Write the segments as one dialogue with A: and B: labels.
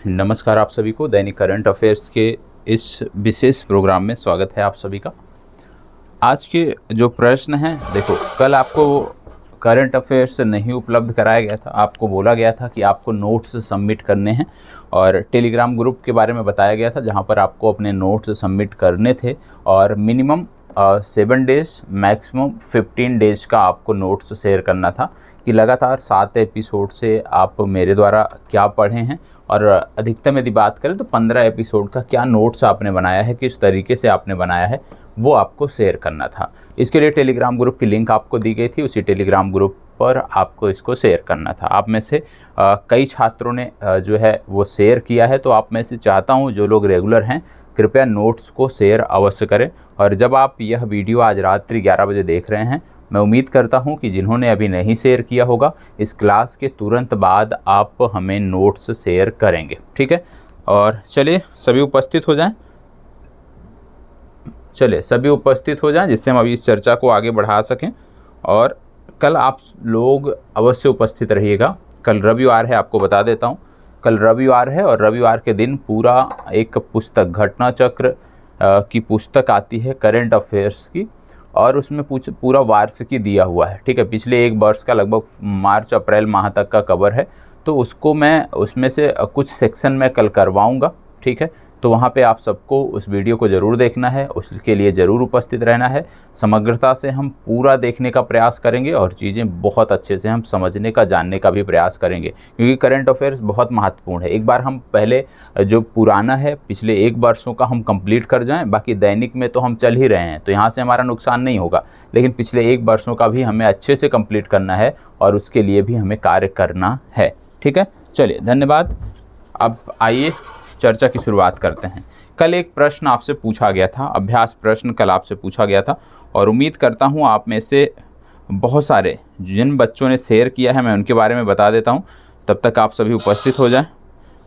A: नमस्कार, आप सभी को दैनिक करंट अफेयर्स के इस विशेष प्रोग्राम में स्वागत है आप सभी का। आज के जो प्रश्न हैं, देखो, कल आपको करंट अफेयर्स नहीं उपलब्ध कराया गया था। आपको बोला गया था कि आपको नोट्स सबमिट करने हैं और टेलीग्राम ग्रुप के बारे में बताया गया था जहां पर आपको अपने नोट्स सबमिट करने थे और मिनिमम 7 डेज मैक्सिमम 15 डेज का आपको नोट्स शेयर करना था कि लगातार 7 एपिसोड से आप मेरे द्वारा क्या पढ़े हैं और अधिकतम यदि बात करें तो 15 एपिसोड का क्या नोट्स आपने बनाया है, किस तरीके से आपने बनाया है, वो आपको शेयर करना था। इसके लिए टेलीग्राम ग्रुप की लिंक आपको दी गई थी, उसी टेलीग्राम ग्रुप पर आपको इसको शेयर करना था। आप में से कई छात्रों ने जो है वो शेयर किया है, तो आप में से चाहता हूँ जो लोग रेगुलर हैं कृपया नोट्स को शेयर अवश्य करें। और जब आप यह वीडियो आज रात्रि 11 बजे देख रहे हैं, मैं उम्मीद करता हूं कि जिन्होंने अभी नहीं शेयर किया होगा, इस क्लास के तुरंत बाद आप हमें नोट्स शेयर करेंगे, ठीक है। और चलिए सभी उपस्थित हो जाएं, जिससे हम अभी इस चर्चा को आगे बढ़ा सकें। और कल आप लोग अवश्य उपस्थित रहिएगा। कल रविवार है, आपको बता देता हूं, कल रविवार है और रविवार के दिन पूरा एक पुस्तक घटना चक्र की पुस्तक आती है करंट अफेयर्स की, और उसमें पूरा वार्षिकी दिया हुआ है, ठीक है। पिछले एक वर्ष का लगभग मार्च अप्रैल माह तक का कवर है, तो उसको मैं उसमें से कुछ सेक्शन में कल करवाऊंगा, ठीक है। तो वहाँ पे आप सबको उस वीडियो को ज़रूर देखना है, उसके लिए ज़रूर उपस्थित रहना है। समग्रता से हम पूरा देखने का प्रयास करेंगे और चीज़ें बहुत अच्छे से हम समझने का, जानने का भी प्रयास करेंगे, क्योंकि करंट अफेयर्स बहुत महत्वपूर्ण है। एक बार हम पहले जो पुराना है पिछले एक वर्षों का हम कंप्लीट कर जाएं, बाकी दैनिक में तो हम चल ही रहे हैं तो यहाँ से हमारा नुकसान नहीं होगा, लेकिन पिछले एक वर्षों का भी हमें अच्छे से कंप्लीट करना है और उसके लिए भी हमें कार्य करना है, ठीक है। चलिए, धन्यवाद। अब आइए चर्चा की शुरुआत करते हैं। कल एक प्रश्न आपसे पूछा गया था, अभ्यास प्रश्न कल आपसे पूछा गया था, और उम्मीद करता हूं आप में से बहुत सारे जिन बच्चों ने शेयर किया है, मैं उनके बारे में बता देता हूं, तब तक आप सभी उपस्थित हो जाएं।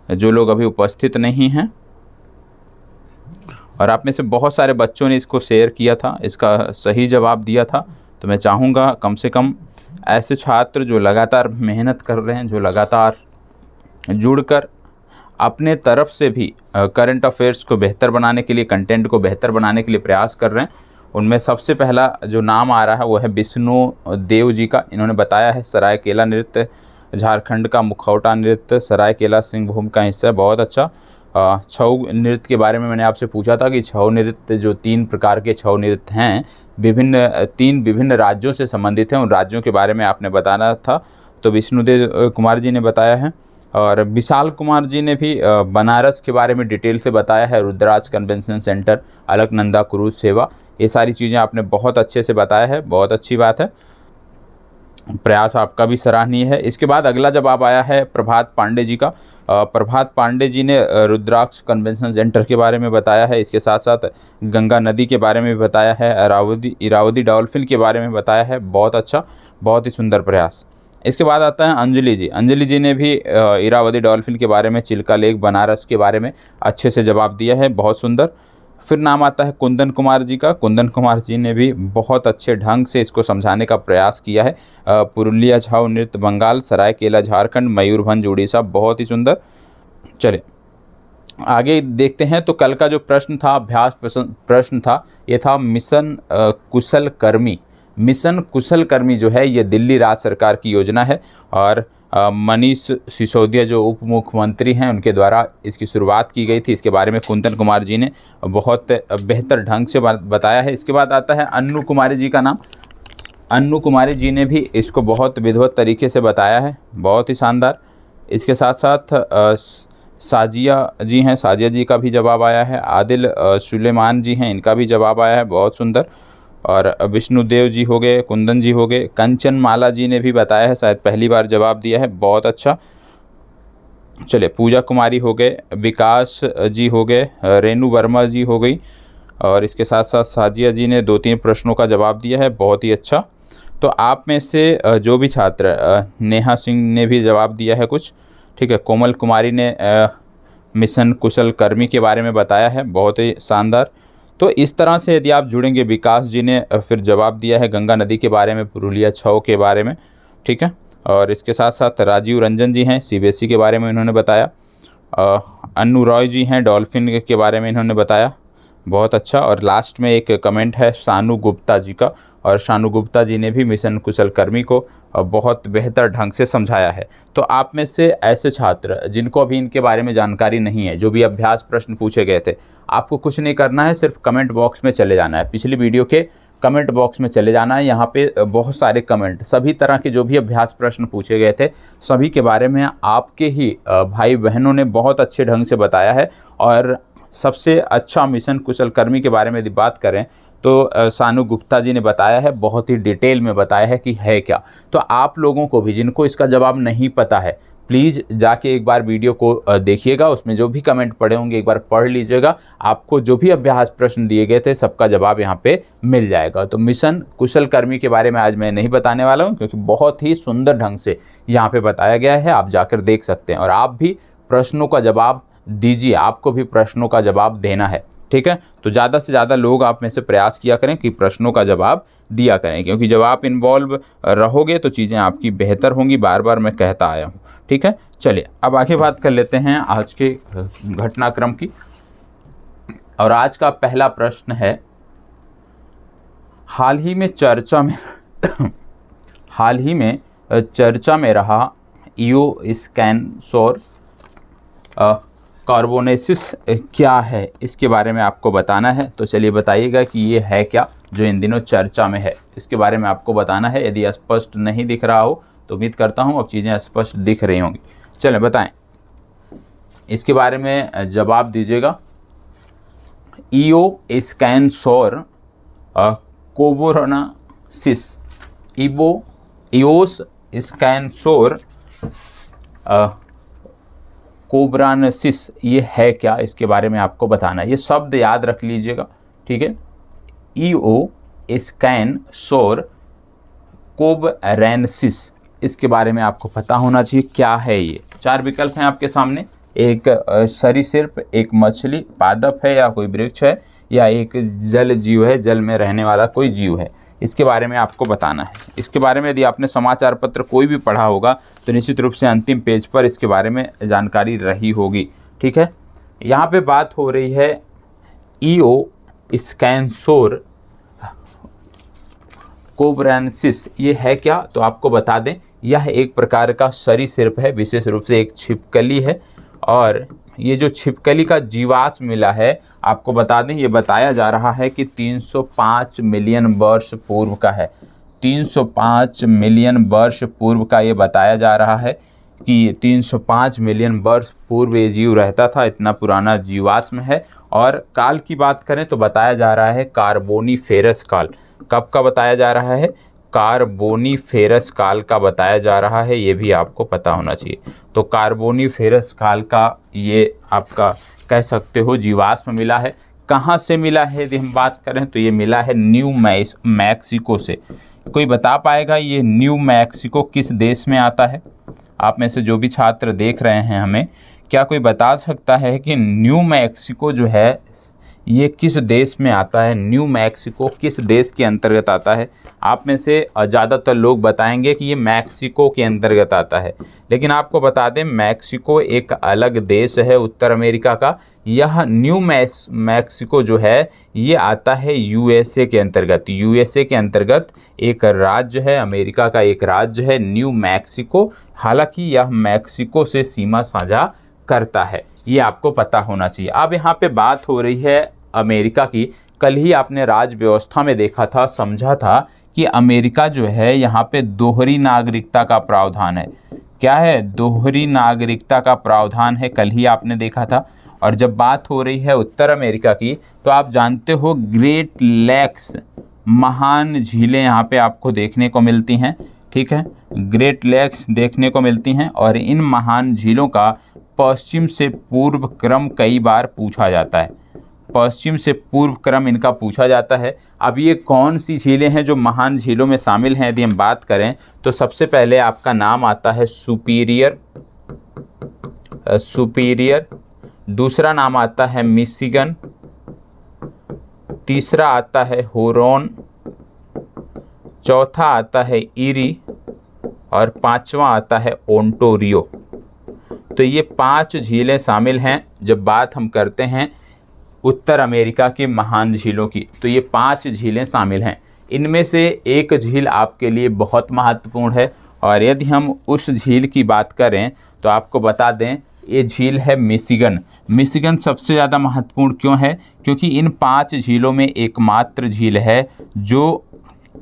A: जो लोग अभी उपस्थित नहीं हैं, और आप में से बहुत सारे बच्चों ने इसको शेयर किया था, इसका सही जवाब दिया था, तो मैं चाहूँगा कम से कम ऐसे छात्र जो लगातार मेहनत कर रहे हैं, जो लगातार जुड़कर अपने तरफ से भी करंट अफेयर्स को बेहतर बनाने के लिए, कंटेंट को बेहतर बनाने के लिए प्रयास कर रहे हैं, उनमें सबसे पहला जो नाम आ रहा है वो है विष्णु देव जी का। इन्होंने बताया है सरायकेला नृत्य झारखंड का मुखौटा नृत्य सरायकेला सिंहभूम का हिस्सा है, बहुत अच्छा। छऊ नृत्य के बारे में मैंने आपसे पूछा था कि छऊ नृत्य, जो 3 प्रकार के छऊ नृत्य हैं, 3 विभिन्न राज्यों से संबंधित हैं, उन राज्यों के बारे में आपने बताना था, तो विष्णुदेव कुमार जी ने बताया है। और विशाल कुमार जी ने भी बनारस के बारे में डिटेल से बताया है, Rudras convention centre, Alaknanda cruise सेवा, ये सारी चीज़ें आपने बहुत अच्छे से बताया है, बहुत अच्छी बात है, प्रयास आपका भी सराहनीय है। इसके बाद अगला जवाब आया है प्रभात पांडे जी का। प्रभात पांडे जी ने रुद्राक्ष कन्वेंशन सेंटर के बारे में बताया है, इसके साथ साथ गंगा नदी के बारे में भी बताया है, इरावदी डॉल्फिन के बारे में बताया है, बहुत अच्छा, बहुत ही सुंदर प्रयास। इसके बाद आता है अंजलि जी। अंजलि जी ने भी इरावदी डॉल्फिन के बारे में, चिल्का लेक, बनारस के बारे में अच्छे से जवाब दिया है, बहुत सुंदर। फिर नाम आता है कुंदन कुमार जी का। कुंदन कुमार जी ने भी बहुत अच्छे ढंग से इसको समझाने का प्रयास किया है। पुरुलिया छाऊ नृत्य बंगाल, सरायकेला झारखंड, मयूरभंज उड़ीसा, बहुत ही सुंदर। चले आगे देखते हैं। तो कल का जो प्रश्न था, अभ्यास प्रश्न था, ये था मिशन कुशल कर्मी। मिशन कुशल कर्मी जो है ये दिल्ली राज्य सरकार की योजना है, और मनीष सिसोदिया जो उप मुख्यमंत्री हैं उनके द्वारा इसकी शुरुआत की गई थी। इसके बारे में कुंदन कुमार जी ने बहुत बेहतर ढंग से बताया है। इसके बाद आता है अन्नू कुमारी जी का नाम। अन्नू कुमारी जी ने भी इसको बहुत विधिवत तरीके से बताया है, बहुत ही शानदार। इसके साथ साथ साजिया जी हैं, साजिया जी का भी जवाब आया है। आदिल सुलेमान जी हैं, इनका भी जवाब आया है, बहुत सुंदर। और विष्णुदेव जी हो गए, कुंदन जी हो गए, कंचन माला जी ने भी बताया है, शायद पहली बार जवाब दिया है, बहुत अच्छा। चलिए, पूजा कुमारी हो गए, विकास जी हो गए, रेणु वर्मा जी हो गई, और इसके साथ साथ साजिया जी ने 2-3 प्रश्नों का जवाब दिया है, बहुत ही अच्छा। तो आप में से जो भी छात्र, नेहा सिंह ने भी जवाब दिया है कुछ, ठीक है। कोमल कुमारी ने मिशन कुशल कर्मी के बारे में बताया है, बहुत ही शानदार। तो इस तरह से यदि आप जुड़ेंगे, विकास जी ने फिर जवाब दिया है गंगा नदी के बारे में, पुरुलिया छऊ के बारे में, ठीक है। और इसके साथ साथ राजीव रंजन जी हैं, सीबीएसई के बारे में उन्होंने बताया। अन्नू रॉय जी हैं, डॉल्फिन के बारे में इन्होंने बताया, बहुत अच्छा। और लास्ट में एक कमेंट है शानू गुप्ता जी का, और शानू गुप्ता जी ने भी मिशन कुशल कर्मी को बहुत बेहतर ढंग से समझाया है। तो आप में से ऐसे छात्र जिनको अभी इनके बारे में जानकारी नहीं है, जो भी अभ्यास प्रश्न पूछे गए थे, आपको कुछ नहीं करना है, सिर्फ कमेंट बॉक्स में चले जाना है, पिछली वीडियो के कमेंट बॉक्स में चले जाना है। यहाँ पे बहुत सारे कमेंट, सभी तरह के जो भी अभ्यास प्रश्न पूछे गए थे सभी के बारे में आपके ही भाई बहनों ने बहुत अच्छे ढंग से बताया है। और सबसे अच्छा मिशन कुशल कर्मी के बारे में यदि बात करें तो शानू गुप्ता जी ने बताया है, बहुत ही डिटेल में बताया है कि है क्या। तो आप लोगों को भी जिनको इसका जवाब नहीं पता है, प्लीज़ जाके एक बार वीडियो को देखिएगा, उसमें जो भी कमेंट पड़े होंगे एक बार पढ़ लीजिएगा। आपको जो भी अभ्यास प्रश्न दिए गए थे सबका जवाब यहाँ पे मिल जाएगा। तो मिशन कुशल कर्मी के बारे में आज मैं नहीं बताने वाला हूँ, क्योंकि बहुत ही सुंदर ढंग से यहाँ पे बताया गया है, आप जाकर देख सकते हैं। और आप भी प्रश्नों का जवाब दीजिए, आपको भी प्रश्नों का जवाब देना है, ठीक है। तो ज़्यादा से ज़्यादा लोग आप में से प्रयास किया करें कि प्रश्नों का जवाब दिया करें, क्योंकि जब आप इन्वॉल्व रहोगे तो चीज़ें आपकी बेहतर होंगी, बार बार मैं कहता आया हूँ, ठीक है। चलिए अब आगे बात कर लेते हैं आज के घटनाक्रम की। और आज का पहला प्रश्न है, हाल ही में चर्चा में रहा ईओस्कैनसोर कार्बोनेसिस क्या है, इसके बारे में आपको बताना है। तो चलिए बताइएगा कि ये है क्या जो इन दिनों चर्चा में है, इसके बारे में आपको बताना है। यदि स्पष्ट नहीं दिख रहा हो तो उम्मीद करता हूँ अब चीज़ें स्पष्ट दिख रही होंगी। चलें बताएं, इसके बारे में जवाब दीजिएगा। ईओस्कैनसोर कोबोरनासिस, ईओस्कैनसोर कोबरानसिस, ये है क्या, इसके बारे में आपको बताना है। ये शब्द याद रख लीजिएगा, ठीक है। ईओस्कैनसोर कोबरेंसिस, इसके बारे में आपको पता होना चाहिए क्या है ये। 4 विकल्प हैं आपके सामने, एक सरीसृप, एक मछली, पादप है या कोई वृक्ष है, या एक जल जीव है, जल में रहने वाला कोई जीव है। इसके बारे में आपको बताना है। इसके बारे में यदि आपने समाचार पत्र कोई भी पढ़ा होगा तो निश्चित रूप से अंतिम पेज पर इसके बारे में जानकारी रही होगी, ठीक है। यहाँ पे बात हो रही है ईओस्कैनसोर कोबरेंसिस, ये है क्या, तो आपको बता दें यह एक प्रकार का सरीसृप है, विशेष रूप से एक छिपकली है। और ये जो छिपकली का जीवाश्म मिला है, आपको बता दें ये बताया जा रहा है कि 305 मिलियन वर्ष पूर्व का है। 305 मिलियन वर्ष पूर्व का ये बताया जा रहा है कि 305 मिलियन वर्ष पूर्व ये जीव रहता था, इतना पुराना जीवाश्म है। और काल की बात करें तो बताया जा रहा है कार्बोनीफेरस काल। कब का बताया जा रहा है? कार्बोनीफेरस काल का बताया जा रहा है, ये भी आपको पता होना चाहिए। तो कार्बोनीफेरस काल का ये आपका कह सकते हो जीवाश्म मिला है। कहाँ से मिला है यदि हम बात करें तो ये मिला है न्यू मैक्सिको से। कोई बता पाएगा ये न्यू मैक्सिको किस देश में आता है? आप में से जो भी छात्र देख रहे हैं हमें, क्या कोई बता सकता है कि न्यू मैक्सिको जो है ये किस देश में आता है? न्यू मैक्सिको किस देश के अंतर्गत आता है? आप में से ज़्यादातर लोग बताएंगे कि ये मैक्सिको के अंतर्गत आता है, लेकिन आपको बता दें मैक्सिको एक अलग देश है उत्तर अमेरिका का। यह न्यू मैक्सिको जो है ये आता है यूएसए के अंतर्गत। यूएसए के अंतर्गत एक राज्य है, अमेरिका का एक राज्य है न्यू मैक्सिको। हालांकि यह मैक्सिको से सीमा साझा करता है, ये आपको पता होना चाहिए। अब यहाँ पे बात हो रही है अमेरिका की। कल ही आपने राज्य व्यवस्था में देखा था, समझा था कि अमेरिका जो है यहाँ पे दोहरी नागरिकता का प्रावधान है। क्या है? दोहरी नागरिकता का प्रावधान है, कल ही आपने देखा था। और जब बात हो रही है उत्तर अमेरिका की तो आप जानते हो ग्रेट लेक्स, महान झीलें यहाँ पे आपको देखने को मिलती हैं, ठीक है। ग्रेट लेक्स देखने को मिलती हैं और इन महान झीलों का पश्चिम से पूर्व क्रम कई बार पूछा जाता है। पश्चिम से पूर्व क्रम इनका पूछा जाता है। अब ये कौन सी झीलें हैं जो महान झीलों में शामिल हैं? यदि हम बात करें तो सबसे पहले आपका नाम आता है सुपीरियर, दूसरा नाम आता है मिशिगन, तीसरा आता है हुरॉन, चौथा आता है इरी और पांचवा आता है ओंटारियो। तो ये 5 झीलें शामिल हैं। जब बात हम करते हैं उत्तर अमेरिका की महान झीलों की, तो ये 5 झीलें शामिल हैं। इनमें से एक झील आपके लिए बहुत महत्वपूर्ण है, और यदि हम उस झील की बात करें तो आपको बता दें ये झील है मिशिगन। मिशिगन सबसे ज़्यादा महत्वपूर्ण क्यों है? क्योंकि इन 5 झीलों में एकमात्र झील है जो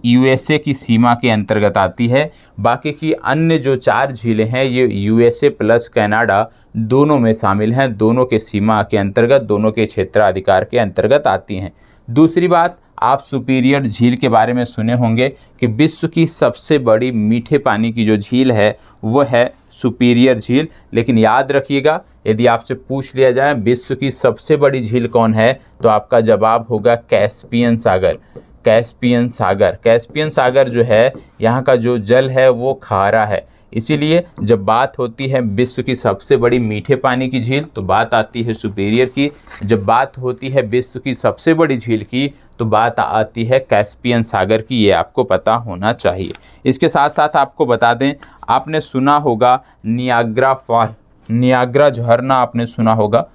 A: यूएसए की सीमा के अंतर्गत आती है। बाकी की अन्य जो 4 झीलें हैं ये यूएसए प्लस कनाडा दोनों में शामिल हैं, दोनों के सीमा के अंतर्गत, दोनों के क्षेत्राधिकार के अंतर्गत आती हैं। दूसरी बात, आप सुपीरियर झील के बारे में सुने होंगे कि विश्व की सबसे बड़ी मीठे पानी की जो झील है वो है सुपीरियर झील। लेकिन याद रखिएगा, यदि आपसे पूछ लिया जाए विश्व की सबसे बड़ी झील कौन है, तो आपका जवाब होगा कैस्पियन सागर। कैस्पियन सागर, कैस्पियन सागर जो है यहाँ का जो जल है वो खारा है, इसीलिए जब बात होती है विश्व की सबसे बड़ी मीठे पानी की झील तो बात आती है सुपीरियर की। जब बात होती है विश्व की सबसे बड़ी झील की तो बात आती है कैस्पियन सागर की। ये आपको पता होना चाहिए। इसके साथ साथ आपको बता दें, आपने सुना होगा नियाग्रा फॉल, नियाग्रा झरना आपने सुना होगा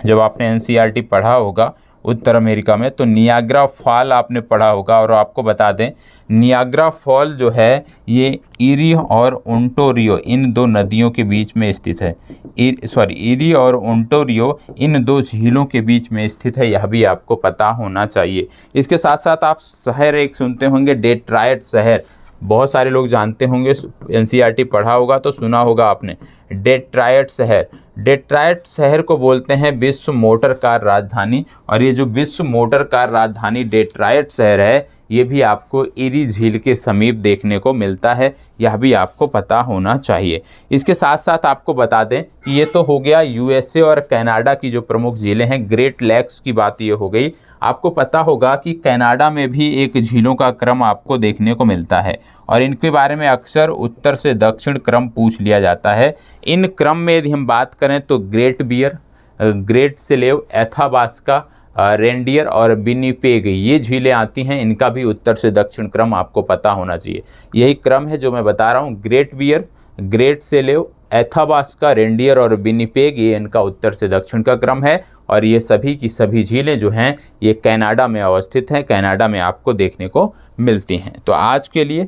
A: जब आपने एनसीईआरटी पढ़ा होगा उत्तर अमेरिका में, तो नियाग्रा फॉल आपने पढ़ा होगा। और आपको बता दें नियाग्रा फॉल जो है ये ईरी और ओंटारियो इन 2 नदियों के बीच में स्थित है। ईरी और ओंटारियो इन 2 झीलों के बीच में स्थित है, यह भी आपको पता होना चाहिए। इसके साथ साथ आप शहर एक सुनते होंगे डेट्रॉयट शहर, बहुत सारे लोग जानते होंगे, एनसीईआरटी पढ़ा होगा तो सुना होगा आपने डेट्रॉयट शहर। डेट्रॉयट शहर को बोलते हैं विश्व मोटर कार राजधानी, और ये जो विश्व मोटर कार राजधानी डेट्रॉयट शहर है ये भी आपको ईरी झील के समीप देखने को मिलता है, यह भी आपको पता होना चाहिए। इसके साथ साथ आपको बता दें कि ये तो हो गया यूएसए और कनाडा की जो प्रमुख झीलें हैं, ग्रेट लेक्स की बात ये हो गई। आपको पता होगा कि कनाडा में भी एक झीलों का क्रम आपको देखने को मिलता है, और इनके बारे में अक्सर उत्तर से दक्षिण क्रम पूछ लिया जाता है। इन क्रम में यदि हम बात करें तो great bear, great slave, Athabasca, reindeer और विनिपेग ये झीलें आती हैं। इनका भी उत्तर से दक्षिण क्रम आपको पता होना चाहिए। यही क्रम है जो मैं बता रहा हूँ, great bear, great slave, Athabasca, reindeer और विनिपेग, ये इनका उत्तर से दक्षिण का क्रम है। और ये सभी की सभी झीलें जो हैं ये कनाडा में अवस्थित हैं, कनाडा में आपको देखने को मिलती हैं। तो आज के लिए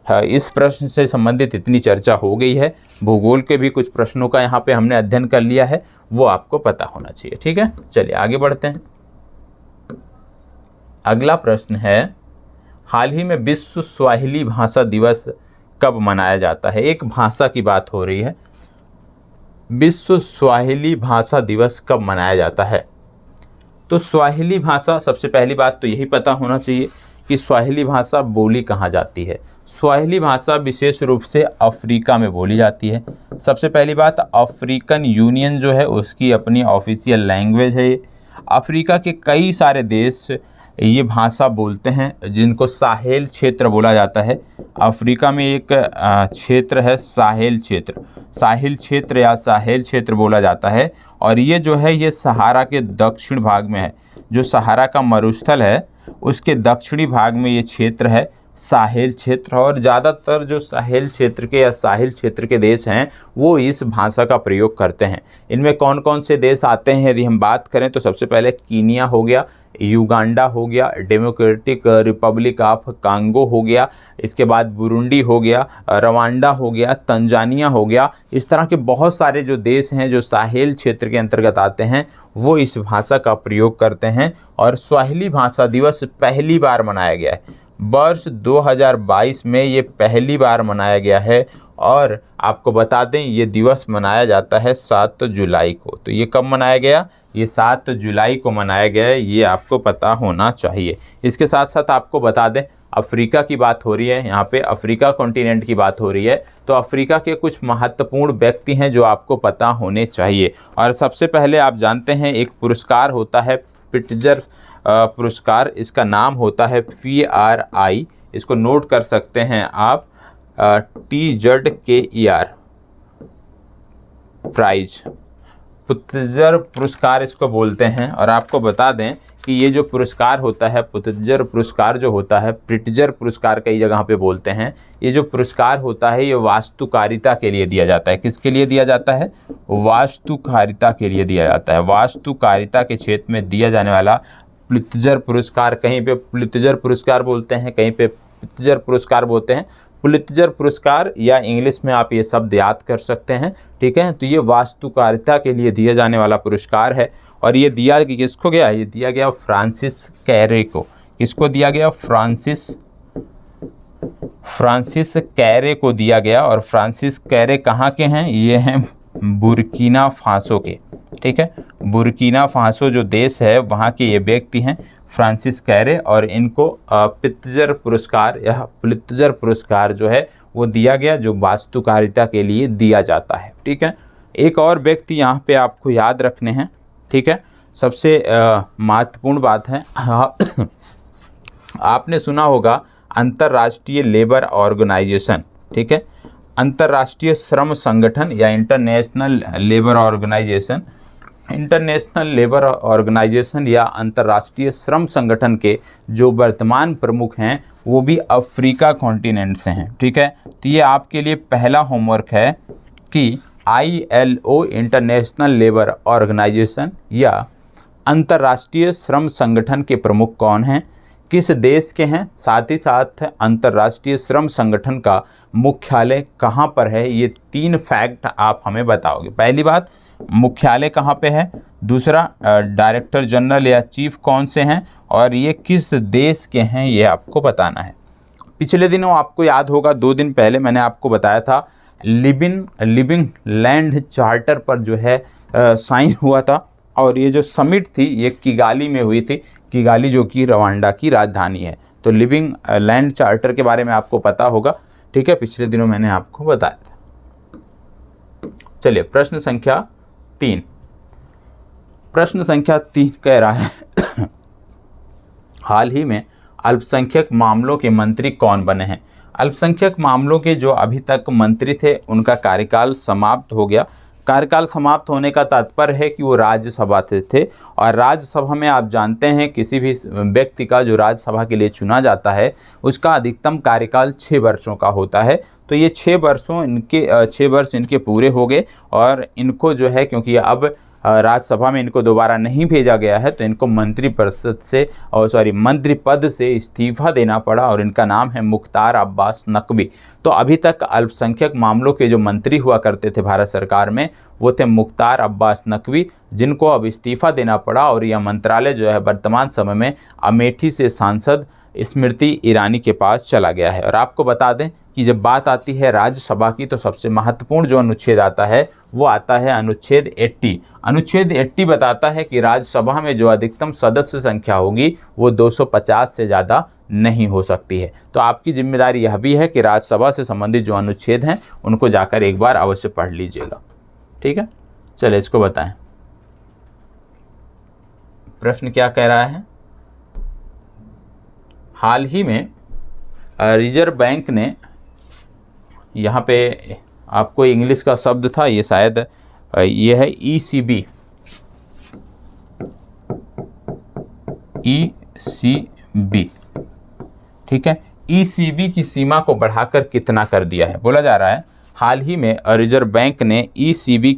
A: इस प्रश्न से संबंधित इतनी चर्चा हो गई है। भूगोल के भी कुछ प्रश्नों का यहाँ पे हमने अध्ययन कर लिया है, वो आपको पता होना चाहिए। ठीक है, चलिए आगे बढ़ते हैं। अगला प्रश्न है, हाल ही में विश्व स्वाहिली भाषा दिवस कब मनाया जाता है? एक भाषा की बात हो रही है, विश्व स्वाहिली भाषा दिवस कब मनाया जाता है? तो स्वाहिली भाषा, सबसे पहली बात तो यही पता होना चाहिए कि स्वाहिली भाषा बोली कहाँ जाती है। स्वाहिली भाषा विशेष रूप से अफ्रीका में बोली जाती है। सबसे पहली बात, अफ्रीकन यूनियन जो है उसकी अपनी ऑफिशियल लैंग्वेज है। अफ्रीका के कई सारे देश ये भाषा बोलते हैं, जिनको साहेल क्षेत्र बोला जाता है। अफ्रीका में एक क्षेत्र है साहेल क्षेत्र, साहिल क्षेत्र या साहेल क्षेत्र बोला जाता है। और ये जो है ये सहारा के दक्षिण भाग में है, जो सहारा का मरुस्थल है उसके दक्षिणी भाग में ये क्षेत्र है साहेल क्षेत्र। और ज़्यादातर जो साहेल क्षेत्र के या साहिल क्षेत्र के देश हैं वो इस भाषा का प्रयोग करते हैं। इनमें कौन कौन से देश आते हैं यदि हम बात करें तो सबसे पहले कीनिया हो गया, युगांडा हो गया, डेमोक्रेटिक रिपब्लिक ऑफ कांगो हो गया, इसके बाद बुरुंडी हो गया, रवांडा हो गया, तंजानिया हो गया। इस तरह के बहुत सारे जो देश हैं जो साहेल क्षेत्र के अंतर्गत आते हैं वो इस भाषा का प्रयोग करते हैं। और स्वाहिली भाषा दिवस पहली बार मनाया गया है, वर्ष 2022 में ये पहली बार मनाया गया है। और आपको बता दें ये दिवस मनाया जाता है 7 जुलाई को। तो ये कब मनाया गया? ये 7 जुलाई को मनाया गया है, ये आपको पता होना चाहिए। इसके साथ साथ आपको बता दें, अफ्रीका की बात हो रही है, यहाँ पे अफ्रीका कॉन्टिनेंट की बात हो रही है, तो अफ्रीका के कुछ महत्वपूर्ण व्यक्ति हैं जो आपको पता होने चाहिए। और सबसे पहले आप जानते हैं एक पुरस्कार होता है पिट्जर पुरस्कार, इसका नाम होता है PRI, इसको नोट कर सकते हैं आप, TZKER प्राइज, पुत्जर पुरस्कार इसको बोलते हैं। और आपको बता दें कि ये जो पुरस्कार होता है, पुलित्जर पुरस्कार जो होता है, प्रिट्जर पुरस्कार कई जगह पे बोलते हैं, ये जो पुरस्कार होता है ये वास्तुकारिता के लिए दिया जाता है। किसके लिए दिया जाता है? वास्तुकारिता के लिए दिया जाता है। वास्तुकारिता के क्षेत्र में दिया जाने वाला पुलित्जर पुरस्कार, कहीं पे पुलित्जर पुरस्कार बोलते हैं, कहीं पे प्रिट्जर पुरस्कार बोलते हैं। पुलित्जर पुरस्कार या इंग्लिश में आप ये शब्द याद कर सकते हैं, ठीक है। तो ये वास्तुकारिता के लिए दिया जाने वाला पुरस्कार है और ये दिया किसको गया? ये दिया गया फ्रांसिस कैरे को। किसको दिया गया? फ्रांसिस कैरे को दिया गया। और फ्रांसिस कैरे कहाँ के हैं? ये हैं बुर्किना फासो के, ठीक है। बुर्किना फासो जो देश है वहाँ के ये व्यक्ति हैं फ्रांसिस कैरे, और इनको प्रिट्जर पुरस्कार या पुलित्जर पुरस्कार जो है वो दिया गया, जो वास्तुकारिता के लिए दिया जाता है, ठीक है। एक और व्यक्ति यहाँ पे आपको याद रखने हैं, ठीक है। सबसे महत्वपूर्ण बात है, आपने सुना होगा अंतर्राष्ट्रीय लेबर ऑर्गेनाइजेशन, ठीक है। अंतर्राष्ट्रीय श्रम संगठन या International Labour Organization, International Labour Organization या अंतर्राष्ट्रीय श्रम संगठन के जो वर्तमान प्रमुख हैं वो भी अफ्रीका कॉन्टिनेंट से हैं, ठीक है। तो ये आपके लिए पहला होमवर्क है कि ILO इंटरनेशनल लेबर ऑर्गेनाइजेशन या अंतर्राष्ट्रीय श्रम संगठन के प्रमुख कौन हैं, किस देश के हैं, साथ ही साथ अंतर्राष्ट्रीय श्रम संगठन का मुख्यालय कहाँ पर है। ये 3 फैक्ट आप हमें बताओगे। पहली बात, मुख्यालय कहाँ पे है, दूसरा डायरेक्टर जनरल या चीफ कौन से हैं, और ये किस देश के हैं, ये आपको बताना है। पिछले दिनों आपको याद होगा 2 दिन पहले मैंने आपको बताया था लिविंग लैंड चार्टर पर जो है साइन हुआ था, और ये जो समिट थी ये किगाली में हुई थी। किगाली जो कि रवांडा की राजधानी है। तो लिविंग लैंड चार्टर के बारे में आपको पता होगा, ठीक है, पिछले दिनों मैंने आपको बताया था। चलिए प्रश्न संख्या 3। प्रश्न संख्या 3 कह रहा है हाल ही में अल्पसंख्यक मामलों के मंत्री कौन बने हैं। अल्पसंख्यक मामलों के जो अभी तक मंत्री थे उनका कार्यकाल समाप्त हो गया। कार्यकाल समाप्त होने का तात्पर्य है कि वो राज्यसभा से थे, और राज्यसभा में आप जानते हैं किसी भी व्यक्ति का जो राज्यसभा के लिए चुना जाता है उसका अधिकतम कार्यकाल 6 वर्षों का होता है। तो ये 6 वर्ष इनके पूरे हो गए, और इनको जो है क्योंकि अब राज्यसभा में इनको दोबारा नहीं भेजा गया है तो इनको मंत्री पद से इस्तीफा देना पड़ा, और इनका नाम है मुख्तार अब्बास नकवी। तो अभी तक अल्पसंख्यक मामलों के जो मंत्री हुआ करते थे भारत सरकार में वो थे मुख्तार अब्बास नकवी, जिनको अब इस्तीफा देना पड़ा, और यह मंत्रालय जो है वर्तमान समय में अमेठी से सांसद स्मृति ईरानी के पास चला गया है। और आपको बता दें कि जब बात आती है राज्यसभा की तो सबसे महत्वपूर्ण जो अनुच्छेद आता है वो आता है अनुच्छेद 80। अनुच्छेद 80 बताता है कि राज्यसभा में जो अधिकतम सदस्य संख्या होगी वो 250 से ज़्यादा नहीं हो सकती है। तो आपकी जिम्मेदारी यह भी है कि राज्यसभा से संबंधित जो अनुच्छेद हैं उनको जाकर एक बार अवश्य पढ़ लीजिएगा, ठीक है। चलिए इसको बताएं, प्रश्न क्या कह रहा है। हाल ही में रिजर्व बैंक ने, यहाँ पे आपको इंग्लिश का शब्द था, ये शायद ये है ECB, ठीक है। ECB की सीमा को बढ़ाकर कितना कर दिया है, बोला जा रहा है हाल ही में रिजर्व बैंक ने ECB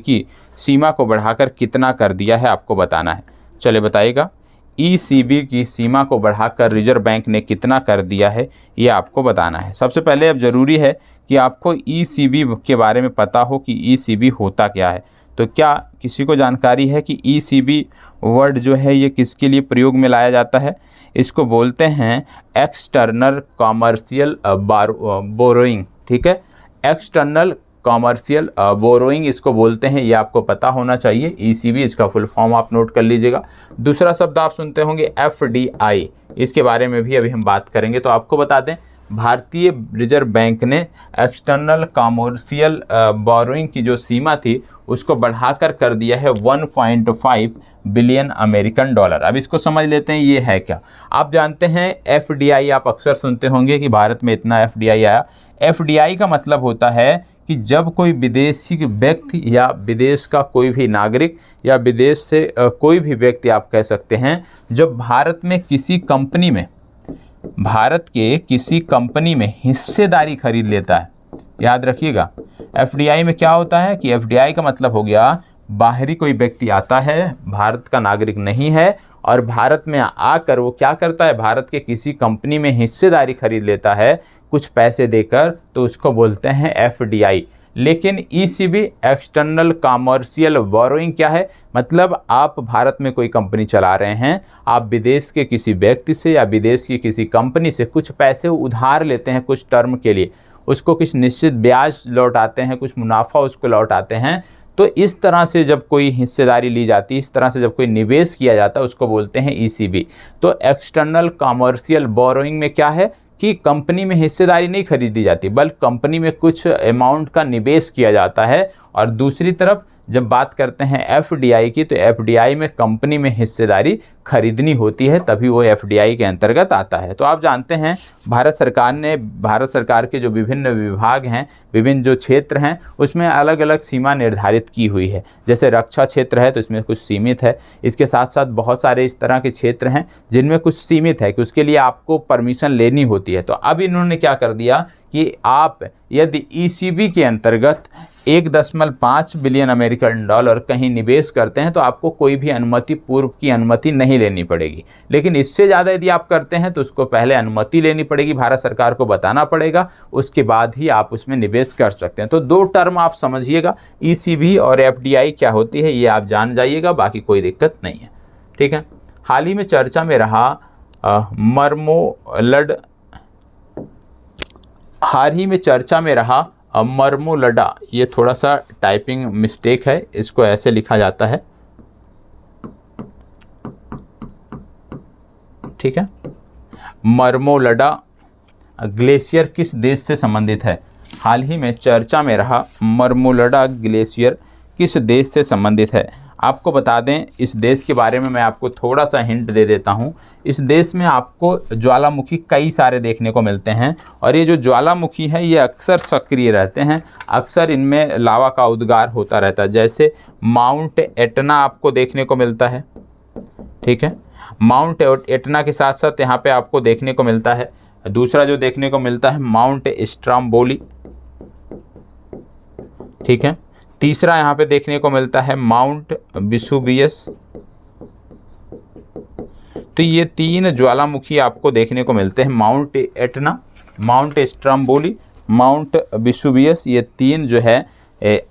A: की सीमा को बढ़ाकर कितना कर दिया है, आपको बताना है। चलिए बताइएगा, ECB की सीमा को बढ़ाकर रिजर्व बैंक ने कितना कर दिया है ये आपको बताना है। सबसे पहले अब ज़रूरी है कि आपको ECB के बारे में पता हो कि ECB होता क्या है। तो क्या किसी को जानकारी है कि ECB वर्ड जो है ये किसके लिए प्रयोग में लाया जाता है? इसको बोलते हैं एक्सटर्नल कॉमर्शियल बोरोइंग, ठीक है। एक्सटर्नल कॉमर्शियल बोरोइंग इसको बोलते हैं, ये आपको पता होना चाहिए। ECB इसका फुल फॉर्म आप नोट कर लीजिएगा। दूसरा शब्द आप सुनते होंगे FDI, इसके बारे में भी अभी हम बात करेंगे। तो आपको बता दें भारतीय रिजर्व बैंक ने एक्सटर्नल कॉमर्शियल बोरोइंग की जो सीमा थी उसको बढ़ाकर कर दिया है 1.5 बिलियन अमेरिकन डॉलर। अब इसको समझ लेते हैं ये है क्या। आप जानते हैं FDI आप अक्सर सुनते होंगे कि भारत में इतना FDI आया। FDI का मतलब होता है कि जब कोई विदेशी व्यक्ति या विदेश का कोई भी नागरिक या विदेश से कोई भी व्यक्ति आप कह सकते हैं, जब भारत में किसी कंपनी में, भारत के किसी कंपनी में हिस्सेदारी खरीद लेता है, याद रखिएगा एफडीआई में क्या होता है कि एफडीआई का मतलब हो गया बाहरी कोई व्यक्ति आता है, भारत का नागरिक नहीं है, और भारत में आकर वो क्या करता है, भारत के किसी कंपनी में हिस्सेदारी खरीद लेता है कुछ पैसे देकर, तो उसको बोलते हैं एफडीआई। लेकिन ईसीबी एक्सटर्नल कॉमर्शियल बोरोइंग क्या है, मतलब आप भारत में कोई कंपनी चला रहे हैं, आप विदेश के किसी व्यक्ति से या विदेश की किसी कंपनी से कुछ पैसे उधार लेते हैं कुछ टर्म के लिए, उसको कुछ निश्चित ब्याज लौटाते हैं, कुछ मुनाफा उसको लौटाते हैं। तो इस तरह से जब कोई हिस्सेदारी ली जाती है, इस तरह से जब कोई निवेश किया जाता है, उसको बोलते हैं ईसीबी। तो एक्सटर्नल कॉमर्शियल बोरोइंग में क्या है कि कंपनी में हिस्सेदारी नहीं खरीदी जाती, बल्कि कंपनी में कुछ अमाउंट का निवेश किया जाता है। और दूसरी तरफ जब बात करते हैं एफडीआई की, तो एफडीआई में कंपनी में हिस्सेदारी खरीदनी होती है, तभी वो एफडीआई के अंतर्गत आता है। तो आप जानते हैं भारत सरकार के जो विभिन्न विभाग हैं, विभिन्न जो क्षेत्र हैं, उसमें अलग अलग सीमा निर्धारित की हुई है। जैसे रक्षा क्षेत्र है तो इसमें कुछ सीमित है, इसके साथ साथ बहुत सारे इस तरह के क्षेत्र हैं जिनमें कुछ सीमित है कि उसके लिए आपको परमिशन लेनी होती है। तो अब इन्होंने क्या कर दिया कि आप यदि ईसीबी के अंतर्गत 1.5 बिलियन अमेरिकन डॉलर कहीं निवेश करते हैं तो आपको कोई भी अनुमति, पूर्व की अनुमति नहीं लेनी पड़ेगी। लेकिन इससे ज़्यादा यदि आप करते हैं तो उसको पहले अनुमति लेनी पड़ेगी, भारत सरकार को बताना पड़ेगा, उसके बाद ही आप उसमें निवेश कर सकते हैं। तो दो टर्म आप समझिएगा, ईसीबी और एफडीआई क्या होती है ये आप जान जाइएगा, बाकी कोई दिक्कत नहीं है, ठीक है। हाल ही में चर्चा में रहा मर्मोलडा, ये थोड़ा सा टाइपिंग मिस्टेक है, इसको ऐसे लिखा जाता है, ठीक है। मर्मोलडा ग्लेशियर किस देश से संबंधित है? हाल ही में चर्चा में रहा मर्मोलडा ग्लेशियर किस देश से संबंधित है? आपको बता दें, इस देश के बारे में मैं आपको थोड़ा सा हिंट दे देता हूँ। इस देश में आपको ज्वालामुखी कई सारे देखने को मिलते हैं, और ये जो ज्वालामुखी है ये अक्सर सक्रिय रहते हैं, अक्सर इनमें लावा का उद्गार होता रहता है। जैसे माउंट एटना आपको देखने को मिलता है, ठीक है। माउंट एटना के साथ साथ यहाँ पे आपको देखने को मिलता है, दूसरा जो देखने को मिलता है माउंट स्ट्रोम्बोली, ठीक है। तीसरा यहाँ पे देखने को मिलता है माउंट वेसुवियस। तो ये तीन ज्वालामुखी आपको देखने को मिलते हैं, mount Etna, mount Stromboli, mount Vesuvius, ये तीन जो है